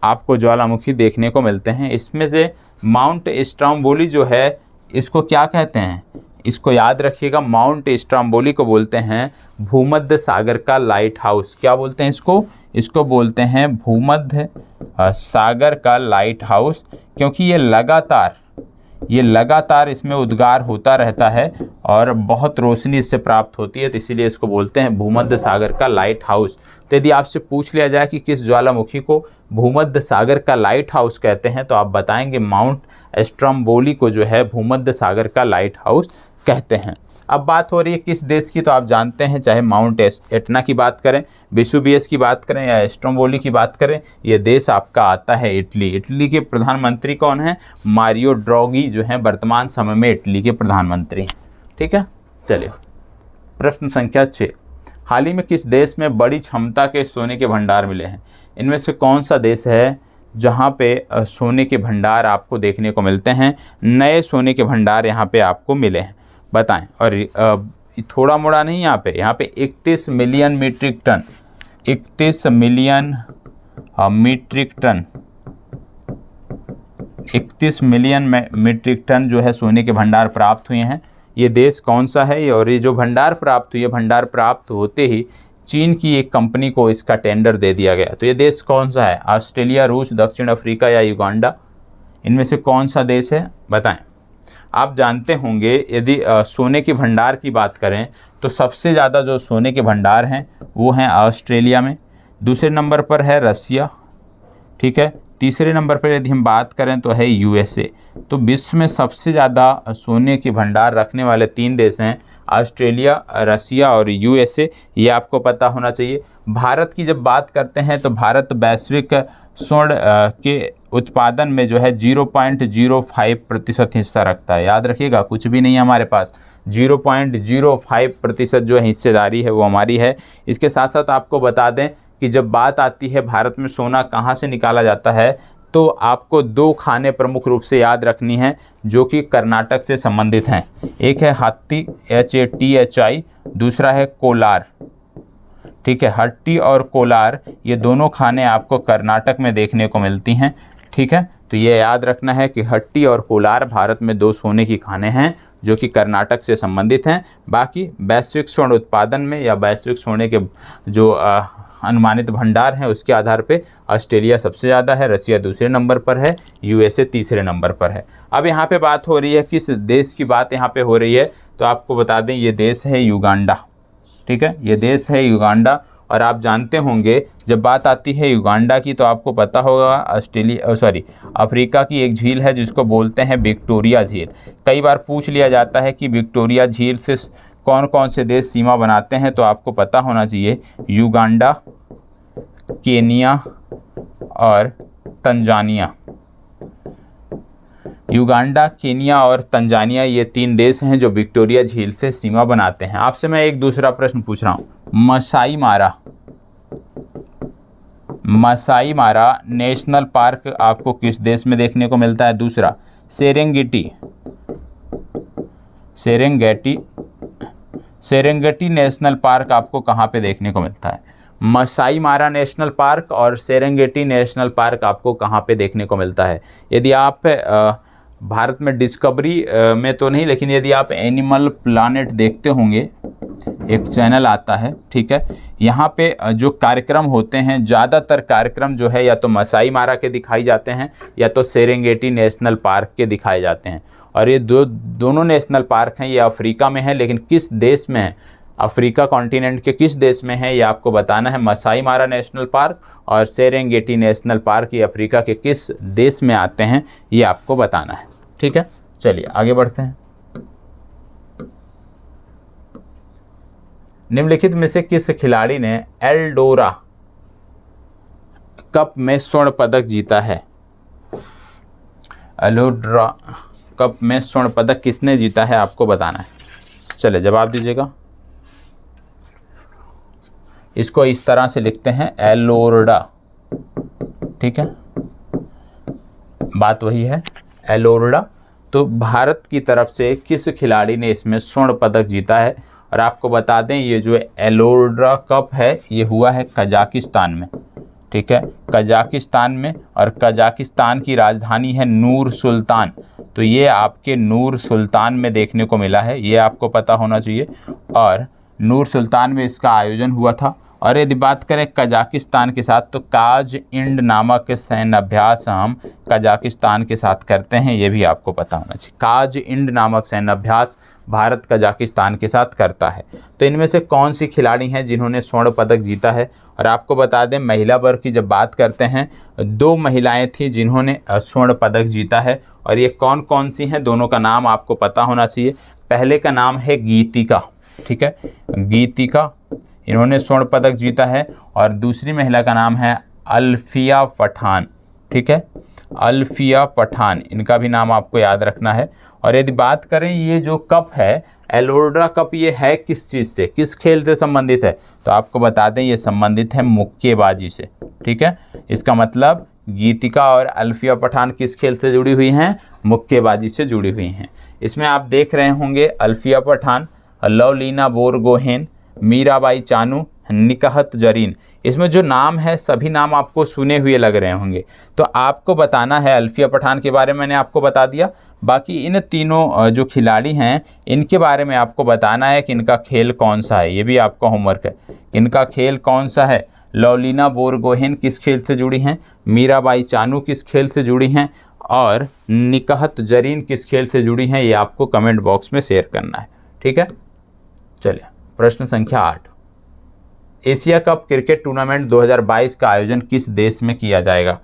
A: आपको ज्वालामुखी देखने को मिलते हैं। इसमें से माउंट स्ट्रोम्बोली जो है, इसको क्या कहते हैं, इसको याद रखिएगा, माउंट स्ट्रोम्बोली को बोलते हैं भूमध्य सागर का लाइट हाउस। क्या बोलते हैं इसको? इसको बोलते हैं भूमध्य सागर का लाइट हाउस, क्योंकि ये लगातार इसमें उद्गार होता रहता है और बहुत रोशनी इससे प्राप्त होती है, तो इसीलिए इसको बोलते हैं भूमध्य सागर का लाइट हाउस। तो यदि आपसे पूछ लिया जाए कि किस ज्वालामुखी को भूमध्य सागर का लाइट हाउस कहते हैं, तो आप बताएंगे माउंट स्ट्रोम्बोली को जो है भूमध्य सागर का लाइट हाउस कहते हैं। अब बात हो रही है किस देश की, तो आप जानते हैं चाहे माउंट एटना की बात करें, वेसुवियस की बात करें या स्ट्रोम्बोली की बात करें, ये देश आपका आता है इटली। इटली के प्रधानमंत्री कौन है? मारियो ड्रैगी जो हैं वर्तमान समय में इटली के प्रधानमंत्री हैं, ठीक है। चलिए प्रश्न संख्या 6, हाल ही में किस देश में बड़ी क्षमता के सोने के भंडार मिले हैं? इनमें से कौन सा देश है जहाँ पे सोने के भंडार आपको देखने को मिलते हैं, नए सोने के भंडार यहाँ पे आपको मिले हैं, बताएं। और थोड़ा मोड़ा नहीं, यहाँ पे 31 million metric ton, 31 million metric ton जो है सोने के भंडार प्राप्त हुए हैं। ये देश कौन सा है? और ये जो भंडार प्राप्त हुई है, भंडार प्राप्त होते ही चीन की एक कंपनी को इसका टेंडर दे दिया गया। तो ये देश कौन सा है? ऑस्ट्रेलिया, रूस, दक्षिण अफ्रीका या युगांडा? इनमें से कौन सा देश है, बताएं। आप जानते होंगे यदि सोने के भंडार की बात करें तो सबसे ज़्यादा जो सोने के भंडार हैं वो हैं ऑस्ट्रेलिया में, दूसरे नंबर पर है रसिया, ठीक है, तीसरे नंबर पर यदि हम बात करें तो है यूएसए। तो विश्व में सबसे ज़्यादा सोने के भंडार रखने वाले 3 देश हैं, ऑस्ट्रेलिया, रसिया और यूएसए, ये आपको पता होना चाहिए। भारत की जब बात करते हैं तो भारत वैश्विक स्वर्ण के उत्पादन में जो है 0.05% हिस्सा रखता है। याद रखिएगा, कुछ भी नहीं है हमारे पास, 0.05% जो हिस्सेदारी है वो हमारी है। इसके साथ साथ आपको बता दें कि जब बात आती है भारत में सोना कहाँ से निकाला जाता है, तो आपको 2 खाने प्रमुख रूप से याद रखनी है जो कि कर्नाटक से संबंधित हैं। एक है हत्ती, HATHI, दूसरा है कोलार। ठीक है, हट्टी और कोलार, ये दोनों खाने आपको कर्नाटक में देखने को मिलती हैं। ठीक है, तो ये याद रखना है कि हट्टी और कोलार भारत में 2 सोने की खाने हैं जो कि कर्नाटक से संबंधित हैं। बाकी वैश्विक स्वर्ण उत्पादन में या वैश्विक सोने के जो अनुमानित भंडार हैं उसके आधार पे ऑस्ट्रेलिया सबसे ज़्यादा है, रसिया दूसरे नंबर पर है, USA तीसरे नंबर पर है। अब यहाँ पे बात हो रही है, किस देश की बात यहाँ पे हो रही है, तो आपको बता दें ये देश है युगांडा। ठीक है, ये देश है युगांडा। और आप जानते होंगे जब बात आती है युगांडा की तो आपको पता होगा अफ्रीका की एक झील है जिसको बोलते हैं विक्टोरिया झील। कई बार पूछ लिया जाता है कि विक्टोरिया झील से कौन कौन से देश सीमा बनाते हैं, तो आपको पता होना चाहिए युगांडा, केनिया और तंजानिया। युगांडा, केनिया और तंजानिया, ये 3 देश हैं जो विक्टोरिया झील से सीमा बनाते हैं। आपसे मैं एक दूसरा प्रश्न पूछ रहा हूँ, मसाई मारा नेशनल पार्क आपको किस देश में देखने को मिलता है? दूसरा, सेरेंगेटी नेशनल पार्क आपको कहाँ पे देखने को मिलता है? मसाई मारा नेशनल पार्क और सेरेंगेटी नेशनल पार्क आपको कहाँ पे देखने को मिलता है? यदि आप भारत में डिस्कवरी में तो नहीं, लेकिन यदि आप एनिमल प्लानेट देखते होंगे, एक चैनल आता है, ठीक है, यहाँ पे जो कार्यक्रम होते हैं, ज़्यादातर कार्यक्रम जो है या तो मसाई मारा के दिखाई जाते हैं या तो सेरेंगेटी नेशनल पार्क के दिखाए जाते हैं। और ये दोनों नेशनल पार्क हैं, ये अफ्रीका में है, लेकिन किस देश में है, अफ्रीका कॉन्टिनेंट के किस देश में है ये आपको बताना है। मसाई मारा नेशनल पार्क और सेरेंगेटी नेशनल पार्क ये अफ्रीका के किस देश में आते हैं ये आपको बताना है। ठीक है, चलिए आगे बढ़ते हैं। निम्नलिखित में से किस खिलाड़ी ने एल्डोरा कप में स्वर्ण पदक जीता है? एल्डोरा कप में स्वर्ण पदक किसने जीता है आपको बताना है। चलिए जवाब दीजिएगा। इसको इस तरह से लिखते हैं, एलोर्डा। ठीक है, बात वही है, एलोर्डा। तो भारत की तरफ से किस खिलाड़ी ने इसमें स्वर्ण पदक जीता है? और आपको बता दें ये जो एलोर्डा कप है ये हुआ है कजाकिस्तान में। ठीक है, कजाकिस्तान में, और कजाकिस्तान की राजधानी है नूर सुल्तान। तो ये आपके नूर सुल्तान में देखने को मिला है, ये आपको पता होना चाहिए। और नूर सुल्तान में इसका आयोजन हुआ था। और यदि बात करें कजाकिस्तान के साथ, तो काज इंड नामक सैन्य अभ्यास हम कजाकिस्तान के साथ करते हैं, ये भी आपको पता होना चाहिए। काज इंड नामक सैन्य अभ्यास भारत कजाकिस्तान के साथ करता है। तो इनमें से कौन सी खिलाड़ी हैं जिन्होंने स्वर्ण पदक जीता है? और आपको बता दें महिला वर्ग की जब बात करते हैं, 2 महिलाएं थी जिन्होंने स्वर्ण पदक जीता है। और ये कौन कौन सी हैं, दोनों का नाम आपको पता होना चाहिए। पहले का नाम है गीतिका। ठीक है, गीतिका, इन्होंने स्वर्ण पदक जीता है। और दूसरी महिला का नाम है अल्फिया पठान। ठीक है, अल्फिया पठान, इनका भी नाम आपको याद रखना है। और यदि बात करें ये जो कप है एलोर्डा कप, ये है किस चीज़ से, किस खेल से संबंधित है? तो आपको बता दें ये संबंधित है मुक्केबाजी से। ठीक है, इसका मतलब गीतिका और अल्फिया पठान किस खेल से जुड़ी हुई हैं? मुक्केबाजी से जुड़ी हुई हैं। इसमें आप देख रहे होंगे अल्फिया पठान, लवलीना बोरगोहेन, मीराबाई चानू, निकहत जरीन। इसमें जो नाम है सभी नाम आपको सुने हुए लग रहे होंगे। तो आपको बताना है, अल्फिया पठान के बारे में मैंने आपको बता दिया, बाकी इन तीनों जो खिलाड़ी हैं इनके बारे में आपको बताना है कि इनका खेल कौन सा है। ये भी आपका होमवर्क है, इनका खेल कौन सा है। लवलीना बोरगोहेन किस खेल से जुड़ी हैं, मीराबाई चानू किस खेल से जुड़ी हैं, और निकहत जरीन किस खेल से जुड़ी हैं, ये आपको कमेंट बॉक्स में शेयर करना है। ठीक है, चलिए प्रश्न संख्या 8, एशिया कप क्रिकेट टूर्नामेंट 2022 का आयोजन किस देश में किया जाएगा?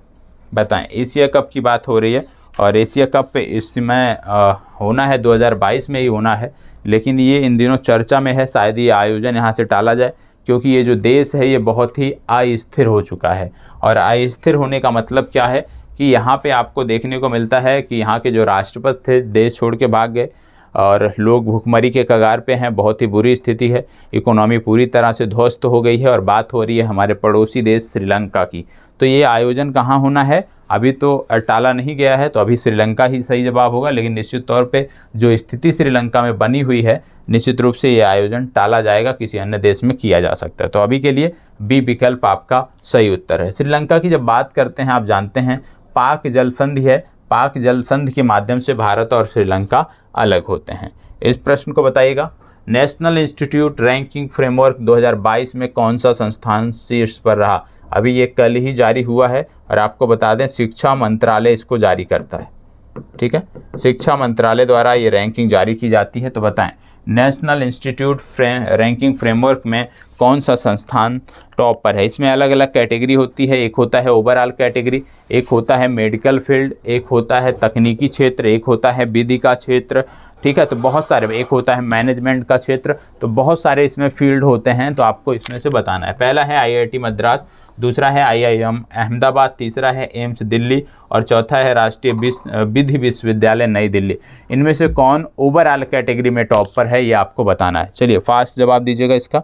A: बताएं। एशिया कप की बात हो रही है और एशिया कप इस समय होना है 2022 में ही होना है, लेकिन ये इन दिनों चर्चा में है, शायद ये आयोजन यहाँ से टाला जाए क्योंकि ये जो देश है ये बहुत ही अस्थिर हो चुका है। और अस्थिर होने का मतलब क्या है कि यहाँ पे आपको देखने को मिलता है कि यहाँ के जो राष्ट्रपति थे देश छोड़ के भाग गए और लोग भुखमरी के कगार पे हैं, बहुत ही बुरी स्थिति है, इकोनॉमी पूरी तरह से ध्वस्त हो गई है। और बात हो रही है हमारे पड़ोसी देश श्रीलंका की। तो ये आयोजन कहाँ होना है अभी तो टाला नहीं गया है, तो अभी श्रीलंका ही सही जवाब होगा। लेकिन निश्चित तौर पे जो स्थिति श्रीलंका में बनी हुई है, निश्चित रूप से ये आयोजन टाला जाएगा, किसी अन्य देश में किया जा सकता है। तो अभी के लिए बी विकल्प आपका सही उत्तर है। श्रीलंका की जब बात करते हैं, आप जानते हैं पाक जल संधि है, पाक जल संधि के माध्यम से भारत और श्रीलंका अलग होते हैं। इस प्रश्न को बताइएगा, नेशनल इंस्टीट्यूट रैंकिंग फ्रेमवर्क 2022 में कौन सा संस्थान शीर्ष पर रहा? अभी ये कल ही जारी हुआ है और आपको बता दें शिक्षा मंत्रालय इसको जारी करता है। ठीक है, शिक्षा मंत्रालय द्वारा ये रैंकिंग जारी की जाती है। तो बताएं नेशनल इंस्टीट्यूट रैंकिंग फ्रेमवर्क में कौन सा संस्थान टॉप पर है? इसमें अलग अलग कैटेगरी होती है, एक होता है ओवरऑल कैटेगरी, एक होता है मेडिकल फील्ड, एक होता है तकनीकी क्षेत्र, एक होता है विधि का क्षेत्र। ठीक है, तो बहुत सारे, एक होता है मैनेजमेंट का क्षेत्र, तो बहुत सारे इसमें फील्ड होते हैं। तो आपको इसमें से बताना है। पहला है IIT मद्रास, दूसरा है IIM अहमदाबाद, तीसरा है एम्स दिल्ली और चौथा है राष्ट्रीय विधि विश्वविद्यालय नई दिल्ली। इनमें से कौन ओवरऑल कैटेगरी में टॉप पर है ये आपको बताना है। चलिए फास्ट जवाब दीजिएगा इसका।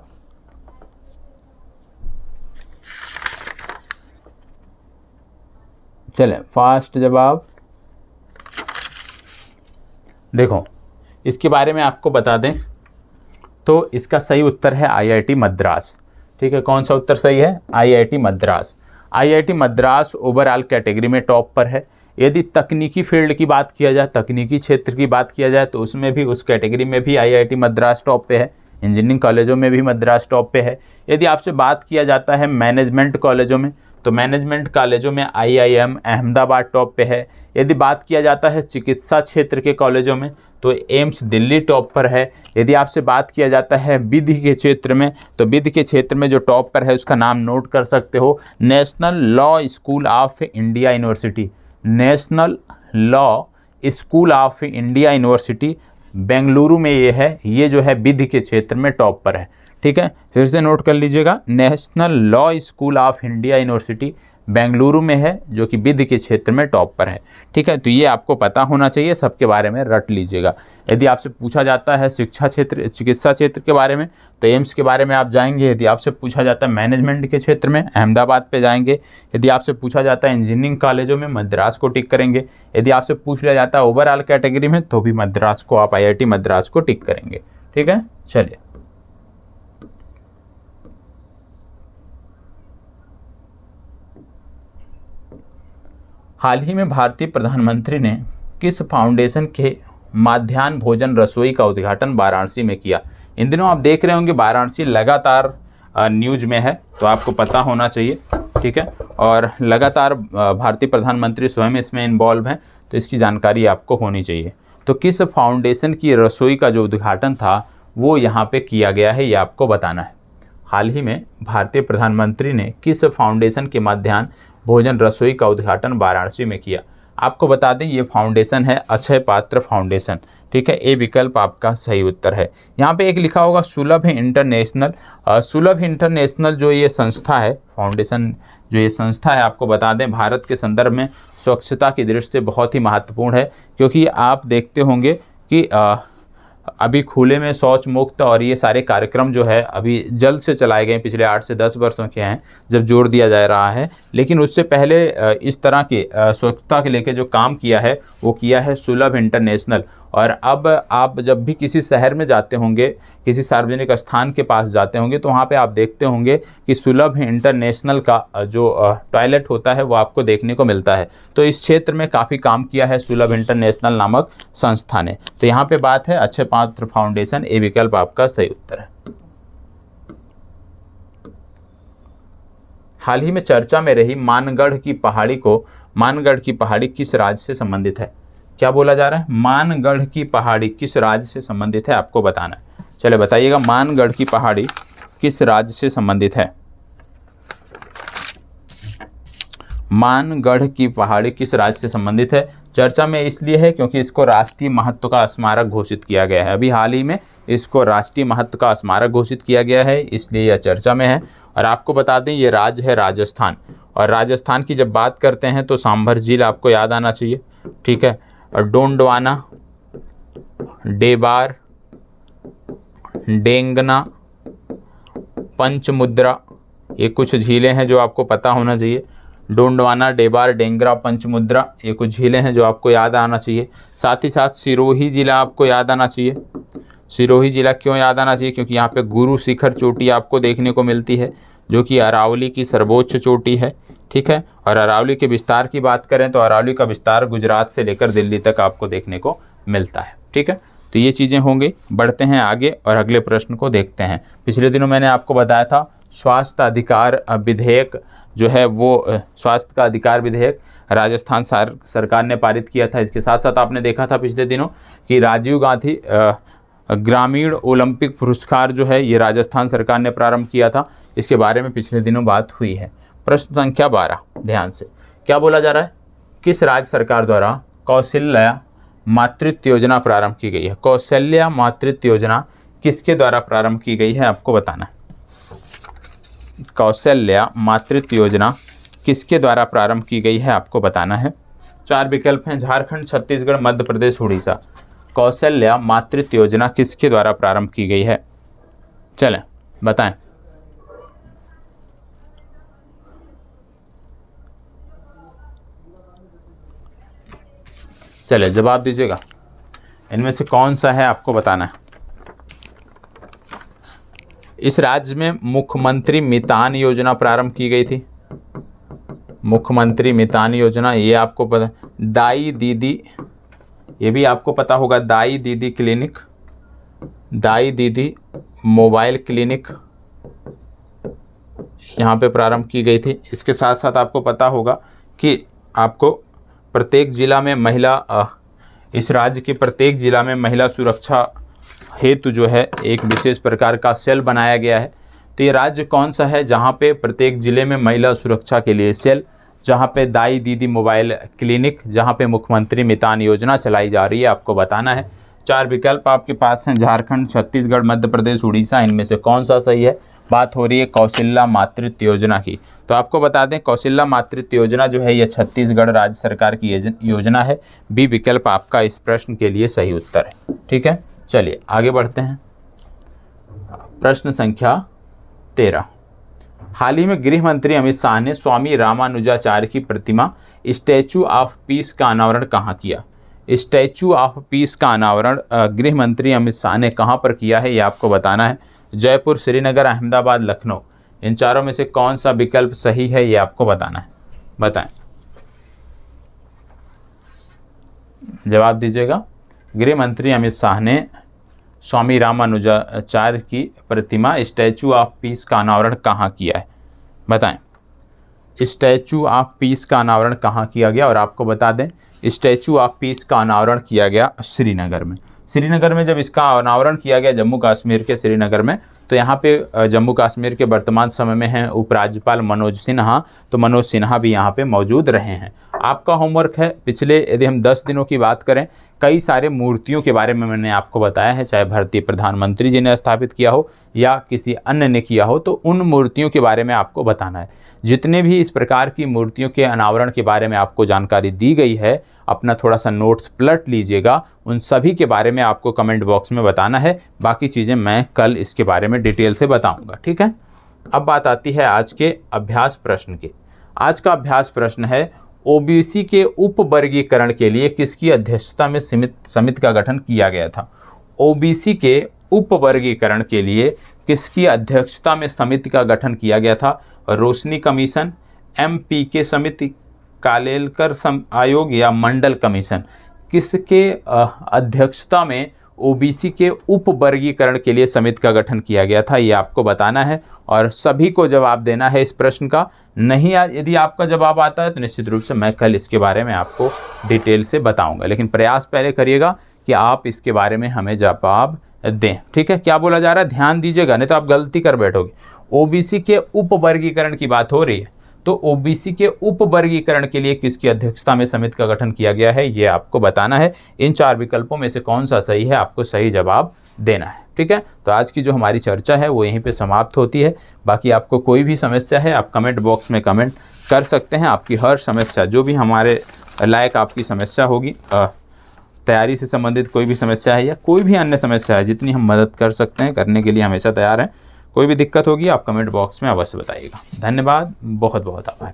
A: चलें फास्ट जवाब। देखो इसके बारे में आपको बता दें तो इसका सही उत्तर है IIT मद्रास। ठीक है, कौन सा उत्तर सही है? IIT Madras. IIT Madras overall category में टॉप पर है। यदि तकनीकी फील्ड की बात किया जाए, तकनीकी क्षेत्र की बात किया जाए, तो उसमें भी, उस कैटेगरी में भी IIT मद्रास टॉप पे है। इंजीनियरिंग कॉलेजों में भी मद्रास टॉप पे है। यदि आपसे बात किया जाता है मैनेजमेंट कॉलेजों में, तो मैनेजमेंट कॉलेजों में IIM अहमदाबाद टॉप पे है। यदि बात किया जाता है चिकित्सा क्षेत्र के कॉलेजों में, तो एम्स दिल्ली टॉप पर है। यदि आपसे बात किया जाता है विधि के क्षेत्र में, तो विधि के क्षेत्र में जो टॉप पर है उसका नाम नोट कर सकते हो, national law school of India university. National law school of India university Bengaluru में ये है, ये जो है विधि के क्षेत्र में टॉप पर है। ठीक है, फिर से नोट कर लीजिएगा, national law school of India university Bengaluru में है, जो कि विधि के क्षेत्र में टॉप पर है। ठीक है, तो ये आपको पता होना चाहिए, सबके बारे में रट लीजिएगा। यदि आपसे पूछा जाता है शिक्षा क्षेत्र, चिकित्सा क्षेत्र के बारे में, तो एम्स के बारे में आप जाएंगे। यदि आपसे पूछा जाता है मैनेजमेंट के क्षेत्र में, अहमदाबाद पे जाएंगे। यदि आपसे पूछा जाता है इंजीनियरिंग कॉलेजों में, मद्रास को टिक करेंगे। यदि आपसे पूछ लिया जाता है ओवरऑल कैटेगरी में, तो भी मद्रास को, आप IIT मद्रास को टिक करेंगे। ठीक है, चलिए हाल ही में भारतीय प्रधानमंत्री ने किस फाउंडेशन के माध्याह्न भोजन रसोई का उद्घाटन वाराणसी में किया? इन दिनों आप देख रहे होंगे वाराणसी लगातार न्यूज में है, तो आपको पता होना चाहिए। ठीक है, और लगातार भारतीय प्रधानमंत्री स्वयं इसमें इन्वॉल्व हैं, तो इसकी जानकारी आपको होनी चाहिए। तो किस फाउंडेशन की रसोई का जो उद्घाटन था वो यहाँ पे किया गया है, ये आपको बताना है। हाल ही में भारतीय प्रधानमंत्री ने किस फाउंडेशन के माध्याह्न भोजन रसोई का उद्घाटन वाराणसी में किया? आपको बता दें ये फाउंडेशन है अक्षय पात्र फाउंडेशन। ठीक है, ए विकल्प आपका सही उत्तर है। यहाँ पे एक लिखा होगा सुलभ इंटरनेशनल। सुलभ इंटरनेशनल जो ये संस्था है, फाउंडेशन जो ये संस्था है, आपको बता दें भारत के संदर्भ में स्वच्छता की दृष्टि से बहुत ही महत्वपूर्ण है। क्योंकि आप देखते होंगे कि अभी खुले में शौच मुक्त और ये सारे कार्यक्रम जो है अभी जल्द से चलाए गए, पिछले 8 से 10 वर्षों के हैं जब जोर दिया जा रहा है। लेकिन उससे पहले इस तरह के स्वच्छता के लेके जो काम किया है वो किया है सुलभ इंटरनेशनल। और अब आप जब भी किसी शहर में जाते होंगे, किसी सार्वजनिक स्थान के पास जाते होंगे, तो वहाँ पे आप देखते होंगे कि सुलभ इंटरनेशनल का जो टॉयलेट होता है वो आपको देखने को मिलता है। तो इस क्षेत्र में काफ़ी काम किया है सुलभ इंटरनेशनल नामक संस्था ने। तो यहाँ पे बात है अक्षय पात्र फाउंडेशन, ए विकल्प आपका सही उत्तर है। हाल ही में चर्चा में रही मानगढ़ की पहाड़ी किस राज्य से संबंधित है? क्या बोला जा रहा है? मानगढ़ की पहाड़ी किस राज्य से संबंधित है, आपको बताना है। चले बताइएगा, मानगढ़ की पहाड़ी किस राज्य से संबंधित है? मानगढ़ की पहाड़ी किस राज्य से संबंधित है? चर्चा में इसलिए है क्योंकि इसको राष्ट्रीय महत्व का स्मारक घोषित किया गया है। अभी हाल ही में इसको राष्ट्रीय महत्व का स्मारक घोषित किया गया है, इसलिए यह चर्चा में है। और आपको बता दें ये राज्य है राजस्थान, और राजस्थान की जब बात करते हैं तो सांभर झील आपको याद आना चाहिए, ठीक है। और डोंडवाना, डेबार, डेंगना, पंचमुद्रा, ये कुछ झीलें हैं जो आपको पता होना चाहिए। डोंडवाना, डेबार, डेंगरा, पंचमुद्रा, ये कुछ झीलें हैं जो आपको याद आना चाहिए। साथ ही साथ सिरोही जिला आपको याद आना चाहिए। सिरोही जिला क्यों याद आना चाहिए? क्योंकि यहाँ पे गुरु शिखर चोटी आपको देखने को मिलती है, जो कि अरावली की सर्वोच्च चोटी है, ठीक है। और अरावली के विस्तार की बात करें तो अरावली का विस्तार गुजरात से लेकर दिल्ली तक आपको देखने को मिलता है, ठीक है। तो ये चीज़ें होंगी। बढ़ते हैं आगे और अगले प्रश्न को देखते हैं। पिछले दिनों मैंने आपको बताया था स्वास्थ्य अधिकार विधेयक जो है वो स्वास्थ्य का अधिकार विधेयक राजस्थान सरकार ने पारित किया था। इसके साथ साथ आपने देखा था पिछले दिनों कि राजीव गांधी ग्रामीण ओलंपिक पुरस्कार जो है ये राजस्थान सरकार ने प्रारंभ किया था। इसके बारे में पिछले दिनों बात हुई है। प्रश्न संख्या 12, ध्यान से क्या बोला जा रहा है? किस राज्य सरकार द्वारा कौशल्या मातृत्व योजना प्रारंभ की गई है? कौशल्या मातृत्व योजना किसके द्वारा प्रारंभ की गई है आपको बताना है। कौशल्या मातृत्व योजना किसके द्वारा प्रारंभ की गई है आपको बताना है। 4 विकल्प हैं, झारखंड, छत्तीसगढ़, मध्य प्रदेश, उड़ीसा। कौशल्या मातृत्व योजना किसके द्वारा प्रारंभ की गई है? चलें बताएं। चले जवाब दीजिएगा, इनमें से कौन सा है आपको बताना है। इस राज्य में मुख्यमंत्री मितान योजना प्रारंभ की गई थी। मुख्यमंत्री मितान योजना, ये आपको पता। दाई दीदी, ये भी आपको पता होगा। दाई दीदी क्लिनिक, दाई दीदी मोबाइल क्लिनिक यहाँ पे प्रारंभ की गई थी। इसके साथ साथ आपको पता होगा कि आपको प्रत्येक जिला में इस राज्य के प्रत्येक जिला में महिला सुरक्षा हेतु जो है एक विशेष प्रकार का सेल बनाया गया है। तो ये राज्य कौन सा है जहाँ पे प्रत्येक जिले में महिला सुरक्षा के लिए सेल, जहाँ पे दाई दीदी मोबाइल क्लिनिक, जहाँ पे मुख्यमंत्री मितान योजना चलाई जा रही है, आपको बताना है। 4 विकल्प आपके पास हैं, झारखंड, छत्तीसगढ़, मध्य प्रदेश, उड़ीसा। इनमें से कौन सा सही है? बात हो रही है कौशल्या मातृत्व योजना की। तो आपको बता दें कौशल्या मातृत्व योजना जो है यह छत्तीसगढ़ राज्य सरकार की योजना है। बी विकल्प आपका इस प्रश्न के लिए सही उत्तर है, ठीक है। चलिए आगे बढ़ते हैं। प्रश्न संख्या 13। हाल ही में गृह मंत्री अमित शाह ने स्वामी रामानुजाचार्य की प्रतिमा स्टैचू ऑफ पीस का अनावरण कहाँ किया? स्टैचू ऑफ पीस का अनावरण गृह मंत्री अमित शाह ने कहाँ पर किया है ये आपको बताना है। जयपुर, श्रीनगर, अहमदाबाद, लखनऊ। इन चारों में से कौन सा विकल्प सही है ये आपको बताना है, बताएं। जवाब दीजिएगा। गृह मंत्री अमित शाह ने स्वामी रामानुजाचार्य की प्रतिमा स्टैचू ऑफ पीस का अनावरण कहाँ किया है, बताएं। स्टैचू ऑफ पीस का अनावरण कहाँ किया गया? और आपको बता दें स्टैचू ऑफ पीस का अनावरण किया गया श्रीनगर में। श्रीनगर में जब इसका अनावरण किया गया जम्मू कश्मीर के श्रीनगर में, तो यहाँ पे जम्मू कश्मीर के वर्तमान समय में हैं उपराज्यपाल मनोज सिन्हा। तो मनोज सिन्हा भी यहाँ पे मौजूद रहे हैं। आपका होमवर्क है, पिछले यदि हम 10 दिनों की बात करें, कई सारे मूर्तियों के बारे में मैंने आपको बताया है, चाहे भारतीय प्रधानमंत्री जी ने स्थापित किया हो या किसी अन्य ने किया हो, तो उन मूर्तियों के बारे में आपको बताना है। जितने भी इस प्रकार की मूर्तियों के अनावरण के बारे में आपको जानकारी दी गई है, अपना थोड़ा सा नोट्स पलट लीजिएगा, उन सभी के बारे में आपको कमेंट बॉक्स में बताना है। बाकी चीज़ें मैं कल इसके बारे में डिटेल से बताऊंगा, ठीक है। अब बात आती है आज के अभ्यास प्रश्न की। आज का अभ्यास प्रश्न है, ओबीसी के उप वर्गीकरण के लिए किसकी अध्यक्षता में समिति का गठन किया गया था? ओबीसी के उप वर्गीकरण के लिए किसकी अध्यक्षता में समिति का गठन किया गया था? रोशनी कमीशन, एमपीके समिति, कालेलकर आयोग या मंडल कमीशन? किसके अध्यक्षता में ओबीसी के उप वर्गीकरण के लिए समिति का गठन किया गया था ये आपको बताना है और सभी को जवाब देना है इस प्रश्न का। नहीं यदि आपका जवाब आता है तो निश्चित रूप से मैं कल इसके बारे में आपको डिटेल से बताऊंगा, लेकिन प्रयास पहले करिएगा कि आप इसके बारे में हमें जवाब दें, ठीक है। क्या बोला जा रहा है ध्यान दीजिएगा, नहीं तो आप गलती कर बैठोगे। ओबीसी के उप वर्गीकरण की बात हो रही है, तो ओबीसी के उप वर्गीकरण के लिए किसकी अध्यक्षता में समिति का गठन किया गया है ये आपको बताना है। इन 4 विकल्पों में से कौन सा सही है आपको सही जवाब देना है। ठीक है, तो आज की जो हमारी चर्चा है वो यहीं पे समाप्त होती है। बाकी आपको कोई भी समस्या है आप कमेंट बॉक्स में कमेंट कर सकते हैं। आपकी हर समस्या जो भी हमारे लायक आपकी समस्या होगी, तैयारी से संबंधित कोई भी समस्या है या कोई भी अन्य समस्या है, जितनी हम मदद कर सकते हैं करने के लिए हमेशा तैयार हैं। कोई भी दिक्कत होगी आप कमेंट बॉक्स में अवश्य बताइएगा। धन्यवाद, बहुत बहुत आभार।